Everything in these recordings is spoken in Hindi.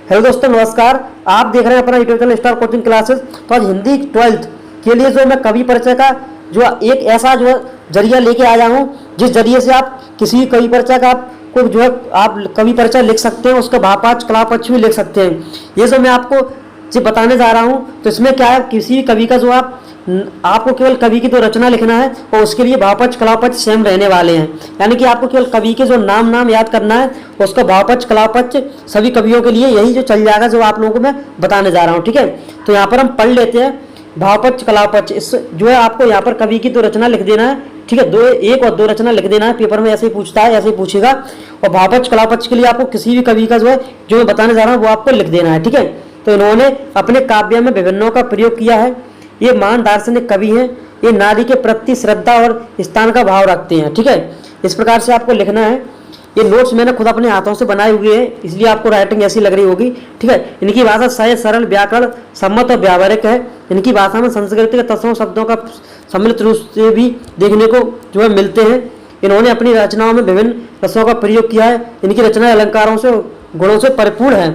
हेलो दोस्तों, नमस्कार। आप देख रहे हैं अपना YouTube channel star coaching classes. तो आज हिंदी 12th के लिए जो मैं कवि परिचय का जो एक ऐसा जो जरिया लेके आया हूँ, जिस जरिए से आप किसी कवि परिचय का आपको जो है आप कवि परिचय लिख सकते हैं, उसका भावपक्ष कलापक्ष भी लिख सकते हैं। ये जो मैं आपको जो बताने जा रहा हूँ, तो इसमें क्या है, किसी भी कवि का जो आपको केवल कवि की तो रचना लिखना है और उसके लिए भावपक्ष कलापक्ष सेम रहने वाले हैं। यानी कि आपको केवल कवि के जो नाम याद करना है, उसका भावपक्ष कलापक्ष सभी कवियों के लिए यही जो चल जाएगा, जो आप लोगों को मैं बताने जा रहा हूँ। ठीक है, तो यहाँ पर हम पढ़ लेते हैं भावपक्ष कलापक्ष। इस जो है आपको यहाँ पर कवि की तो रचना लिख देना है। ठीक है, एक और दो रचना लिख देना है। पेपर में ऐसे ही पूछता है, ऐसे ही पूछेगा। और भावपक्ष कलापक्ष के लिए आपको किसी भी कवि का जो है जो मैं बताने जा रहा हूँ वो आपको लिख देना है। ठीक है, तो इन्होंने अपने काव्य में विभिन्नों का प्रयोग किया है। ये महान दार्शनिक कवि हैं। ये नारी के प्रति श्रद्धा और स्थान का भाव रखते हैं। ठीक है, इस प्रकार से आपको लिखना है। ये नोट्स मैंने खुद अपने हाथों से बनाए हुए हैं, इसलिए आपको राइटिंग ऐसी लग रही होगी। ठीक है, इनकी भाषा सहज सरल व्याकरण सम्मत और व्यावहारिक है। इनकी भाषा में संस्कृत के तत्वों शब्दों का सम्मिलित रूप से भी देखने को जो है मिलते हैं। इन्होंने अपनी रचनाओं में विभिन्न रसों का प्रयोग किया है। इनकी रचनाएं अलंकारों से गुणों से परिपूर्ण है।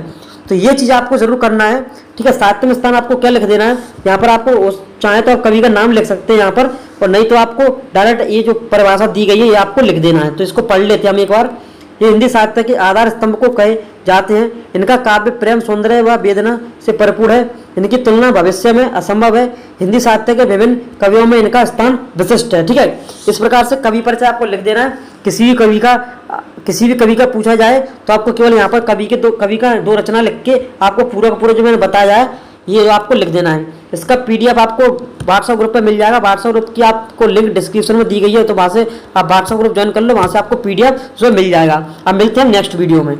तो ये चीज़ आपको जरूर करना है। ठीक है, सातवें में स्थान आपको क्या लिख देना है, यहाँ पर आपको चाहे तो आप कवि का नाम लिख सकते हैं यहाँ पर, और नहीं तो आपको डायरेक्ट ये जो परिभाषा दी गई है ये आपको लिख देना है। तो इसको पढ़ लेते हैं हम एक बार। ये हिंदी साहित्य के आधार स्तंभ को कहे जाते हैं। इनका काव्य प्रेम सौंदर्य व वेदना से परिपूर्ण है। इनकी तुलना भविष्य में असंभव है। हिंदी साहित्य के विभिन्न कवियों में इनका स्थान विशिष्ट है। ठीक है, इस प्रकार से कवि परिचय आपको लिख देना है। किसी भी कवि का पूछा जाए तो आपको केवल यहाँ पर कवि का दो रचना लिख के आपको पूरा का पूरा जो मैंने बताया है ये आपको लिख देना है। इसका PDF आपको व्हाट्सएप ग्रुप पे मिल जाएगा। व्हाट्सएप ग्रुप की आपको लिंक डिस्क्रिप्शन में दी गई है, तो वहाँ से आप व्हाट्सएप ग्रुप ज्वाइन कर लो, वहाँ से आपको PDF जो मिल जाएगा। अब मिलते हैं नेक्स्ट वीडियो में।